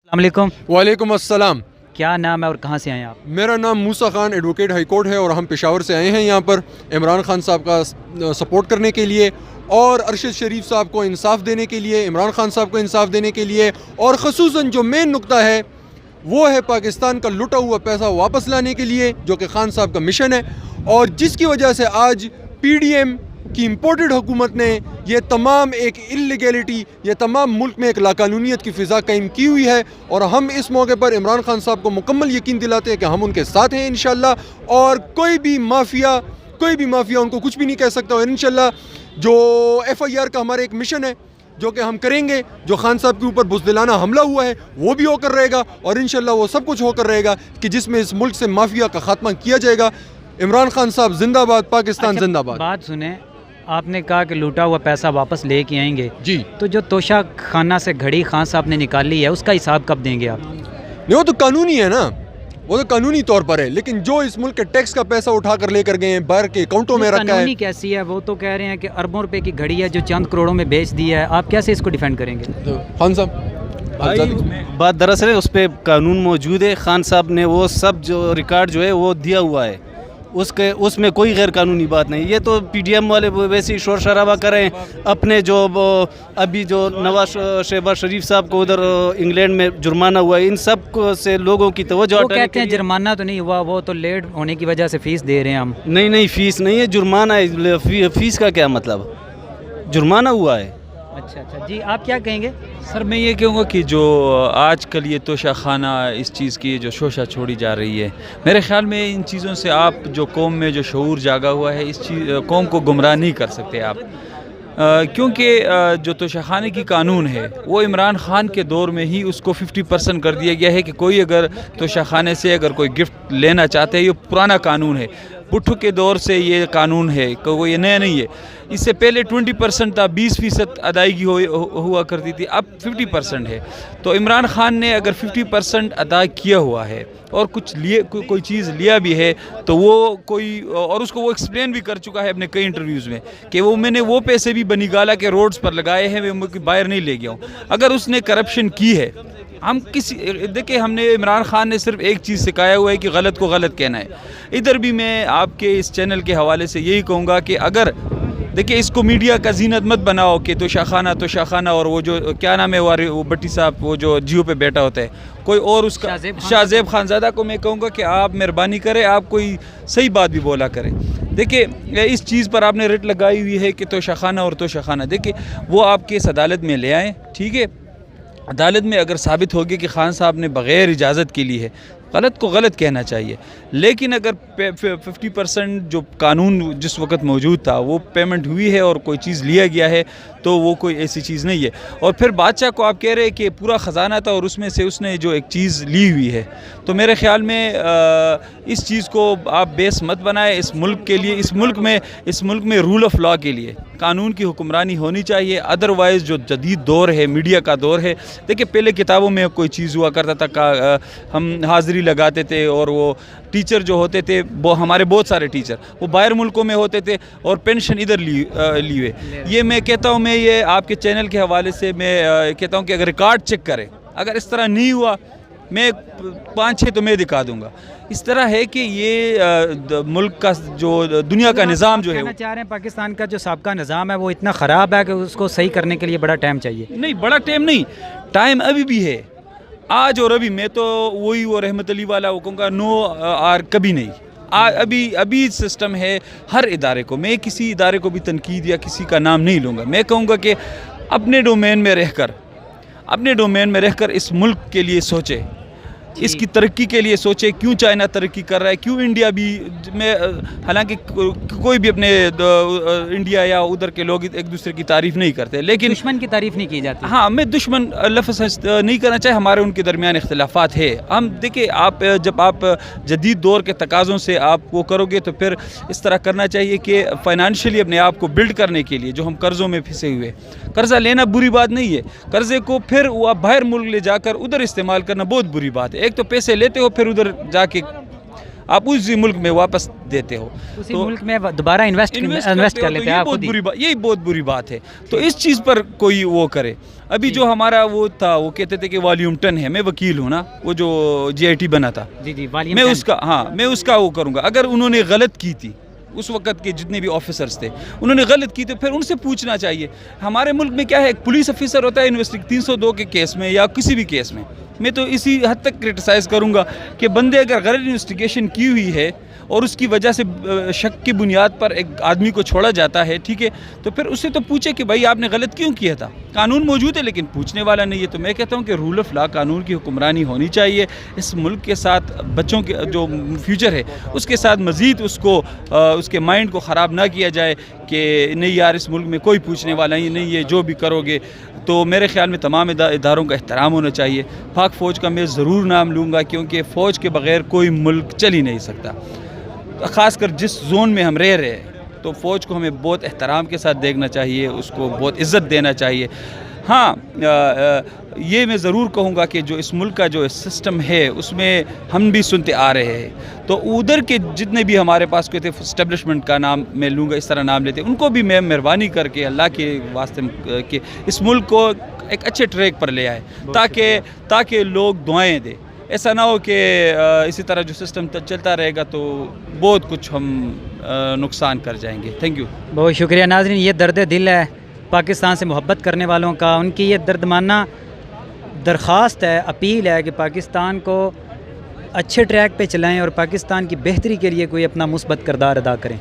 अस्सलाम वालेकुम। वालेकुम अस्सलाम। क्या नाम है और कहाँ से आए हैं आप? मेरा नाम मूसा खान एडवोकेट हाई कोर्ट है और हम पेशावर से आए हैं यहाँ पर इमरान खान साहब का सपोर्ट करने के लिए और अरशद शरीफ साहब को इंसाफ देने के लिए, इमरान खान साहब को इंसाफ देने के लिए, और ख़ुसूसन जो मेन नुक्ता है वो है पाकिस्तान का लुटा हुआ पैसा वापस लाने के लिए, जो कि खान साहब का मिशन है और जिसकी वजह से आज PDM की इम्पोर्टेड हुकूमत ने ये तमाम एक इलीगैलिटी, ये तमाम मुल्क में एक लाकानूनियत की फ़िज़ा कायम की हुई है। और हम इस मौके पर इमरान खान साहब को मुकम्मल यकीन दिलाते हैं कि हम उनके साथ हैं इंशाल्लाह, और कोई भी माफिया उनको कुछ भी नहीं कह सकता। और इंशाल्लाह जो FIR का हमारा एक मिशन है जो कि हम करेंगे, जो खान साहब के ऊपर बुज़दिलाना हमला हुआ है वो भी होकर रहेगा और इंशाल्लाह वो सब कुछ होकर रहेगा कि जिसमें इस मुल्क से माफिया का खात्मा किया जाएगा। इमरान खान साहब जिंदाबाद, पाकिस्तान जिंदाबाद। बात सुने, आपने कहा कि लूटा हुआ पैसा वापस लेके आएंगे जी। तो जो तोशा खाना से घड़ी खान साहब ने निकाली है उसका हिसाब कब देंगे आप? नहीं, वो तो कानूनी है ना, वो तो कानूनी तौर पर है, लेकिन जो इस मुल्क के टैक्स का पैसा उठा कर लेकर गए हैं, बाहर के अकाउंटों में रखा है। कानूनी कैसी है? वो तो कह रहे हैं कि अरबों रुपए की घड़ी है जो चंद करोड़ों में बेच दी है, आप कैसे इसको डिफेंड करेंगे? खान साहब बात दरअसल है उस पर कानून मौजूद है। खान साहब ने वो सब जो रिकॉर्ड जो है वो दिया हुआ है, उसमें कोई गैर कानूनी बात नहीं। ये तो PDM वाले वैसे ही शोर शराबा करें अपने जो अभी जो नवाज शहबाज शरीफ साहब को उधर इंग्लैंड में जुर्माना हुआ है, इन सब से लोगों की तवज्जो वो कहते हैं जुर्माना तो नहीं हुआ, वो तो लेट होने की वजह से फीस दे रहे हैं हम। नहीं, फीस नहीं है, जुर्माना है। फीस का क्या मतलब, जुर्माना हुआ है। अच्छा जी, आप क्या कहेंगे? सर मैं ये कहूँगा कि जो आजकल ये तोशा खाना इस चीज़ की जो शोशा छोड़ी जा रही है, मेरे ख़्याल में इन चीज़ों से आप जो कौम में जो शऊर जागा हुआ है, इस चीज़ कौम को गुमराह नहीं कर सकते आप, क्योंकि जो तोशा खाने की कानून है वो इमरान खान के दौर में ही उसको 50% कर दिया गया है कि कोई अगर तोशा खाने से अगर कोई गिफ्ट लेना चाहते हैं, ये पुराना कानून है, भुट्टो के दौर से ये कानून है, कोई ये नया नहीं है। इससे पहले 20% था, 20% अदायगी हुआ करती थी, अब 50% है। तो इमरान खान ने अगर 50% अदा किया हुआ है और कुछ लिए कोई चीज़ लिया भी है तो वो कोई, और उसको वो एक्सप्लेन भी कर चुका है अपने कई इंटरव्यूज़ में कि वो मैंने वो पैसे भी बनीगाला के रोड्स पर लगाए हैं, मैं बाहर नहीं ले गया हूँ। अगर उसने करप्शन की है, हम देखिए हमने इमरान खान ने सिर्फ एक चीज़ सिखाया हुआ है कि गलत को गलत कहना है। इधर भी मैं आपके इस चैनल के हवाले से यही कहूँगा कि अगर देखिए इसको मीडिया का जीनत मत बनाओ कि तोशा खाना, और वो जो क्या नाम है वो भट्टी साहब, वो जो जियो पे बैठा होता है कोई और, उसका शाहजेब खानज़ादा को मैं कहूँगा कि आप मेहरबानी करें, आप कोई सही बात भी बोला करें। देखिए इस चीज़ पर आपने रिट लगाई हुई है कि तोशा खाना, देखिए वो आप केस अदालत में ले आएँ, ठीक है। अदालत में अगर साबित होगी कि खान साहब ने बग़ैर इजाज़त के ली है, गलत को गलत कहना चाहिए। लेकिन अगर 50% जो कानून जिस वक्त मौजूद था वो पेमेंट हुई है और कोई चीज़ लिया गया है तो वो कोई ऐसी चीज़ नहीं है। और फिर बादशाह को आप कह रहे हैं कि पूरा ख़जाना था और उसमें से उसने जो एक चीज़ ली हुई है, तो मेरे ख़्याल में इस चीज़ को आप बेस मत बनाएं। इस मुल्क के लिए, इस मुल्क में रूल ऑफ लॉ के लिए कानून की हुक्मरानी होनी चाहिए। अदरवाइज़ जो जदीद दौर है, मीडिया का दौर है, देखिए पहले किताबों में कोई चीज़ हुआ करता था, हम हाज़िरी लगाते थे और वो टीचर जो होते थे, वो हमारे बहुत सारे टीचर वो बाहर मुल्कों में होते थे और पेंशन इधर ली हुए। ये मैं कहता हूँ, मैं ये आपके चैनल के हवाले से मैं कहता हूँ कि अगर रिकॉर्ड चेक करें, अगर इस तरह नहीं हुआ, मैं 5-6 तो मैं दिखा दूँगा। इस तरह है कि ये मुल्क का जो दुनिया का निज़ाम जो है, कहना चाह रहे हैं पाकिस्तान का जो साबका निज़ाम है वो इतना ख़राब है कि उसको सही करने के लिए बड़ा टाइम चाहिए। नहीं, बड़ा टाइम नहीं, टाइम अभी भी है, आज और अभी। मैं तो वही वो रहमत अली वाला वो कहूँगा, नो आर कभी नहीं। अभी सिस्टम है हर इदारे को, मैं किसी इदारे को भी तनकीद या किसी का नाम नहीं लूँगा। मैं कहूँगा कि अपने डोमेन में रहकर इस मुल्क के लिए सोचे, इसकी तरक्की के लिए सोचे। क्यों चाइना तरक्की कर रहा है, क्यों इंडिया भी में, हालांकि कोई भी अपने इंडिया या उधर के लोग एक दूसरे की तारीफ़ नहीं करते, लेकिन दुश्मन की तारीफ़ नहीं की जाती। हाँ, मैं दुश्मन लफ्ज़ नहीं करना चाहे, हमारे उनके दरमियान इख्तिलाफ़ात है। हम देखिए, जब आप जदीद दौर के तकाज़ों से आप वो करोगे तो फिर इस तरह करना चाहिए कि फ़ाइनेंशियली अपने आप को बिल्ड करने के लिए, जो हम कर्ज़ों में फंसे हुए, कर्ज़ा लेना बुरी बात नहीं है, कर्ज़े को फिर वो आप बाहर मुल्क ले जाकर उधर इस्तेमाल करना बहुत बुरी बात है। एक तो पैसे लेते हो फिर उधर जाके آپ اسی ملک میں واپس دیتے ہو اسی ملک میں دوبارہ انویسٹ کر لیتے ہیں آپ خود ہی۔ یہی بہت بری بات ہے۔ تو اس چیز پر کوئی وہ کرے۔ ابھی جو ہمارا وہ تھا، وہ کہتے تھے کہ والیوم 10 ہے، میں وکیل ہوں نا، وہ جو GIT بنا تھا، میں اس کا وہ کروں گا۔ اگر انہوں نے غلط کی تھی، اس وقت کے جتنے بھی آفیسرز تھے انہوں نے غلط کی تو پھر ان سے پوچھنا چاہیے۔ ہمارے ملک میں کیا ہے، ایک پولیس افیسر ہوتا ہے 302 کے کیس میں یا کسی بھی کیس میں تو اسی حد تک کرٹیسائز کروں گا کہ بندے اگر غلط انویسٹیگیشن کی ہوئی ہے اور اس کی وجہ سے شک کی بنیاد پر ایک آدمی کو چھوڑا جاتا ہے، ٹھیک ہے، تو پھر اس سے تو پوچھے کہ بھائی آپ نے غلط کیوں کیا تھا۔ قانون موجود ہے لیکن پوچھنے والا نہیں ہے۔ تو میں کہتا ہوں کہ رول آف لا، قانون کی حکمرانی ہونی چاہیے اس ملک کے ساتھ۔ بچوں کے جو فیوچر ہے اس کے ساتھ مزید اس کے مائنڈ کو خراب نہ کیا جائے کہ نہیں یار اس ملک میں کوئی پوچھنے والا نہیں ہے، جو بھی کرو گے۔ تو میرے خیال میں تمام اداروں کا احترام ہونا چاہیے۔ پاک فوج کا میں ضرور نام لوں گا کیونکہ فوج کے بغیر کوئی ملک چل ہی نہیں سکتا، خاص کر جس زون میں ہم رہ رہے ہیں۔ تو فوج کو ہمیں بہت احترام کے ساتھ دیکھنا چاہیے، اس کو بہت عزت دینا چاہیے۔ ہاں یہ میں ضرور کہوں گا کہ جو اس ملک کا جو سسٹم ہے اس میں ہم بھی سنتے آ رہے ہیں، تو ادھر کے جتنے بھی ہمارے پاس کوئی تھے اسٹیبلشمنٹ کا نام میں لوں گا، اس طرح نام لیتے، ان کو بھی میں مہربانی کر کے اللہ کے واسطے کہ اس ملک کو ایک اچھے ٹریک پر لے آئے تاکہ لوگ دعائیں دیں۔ ایسا نہ ہو کہ اسی طرح جو سسٹم چلتا رہے گا تو بہت کچھ ہم نقصان کر جائیں گے۔ تھینک یو، بہت شکریہ۔ ناظرین، یہ درد دل ہے پاکستان سے محبت کرنے والوں کا، ان کی یہ دردمانہ درخواست ہے، اپیل ہے کہ پاکستان کو اچھے ٹریک پہ چلائیں اور پاکستان کی بہتری کے لیے کوئی اپنا مثبت کردار ادا کریں۔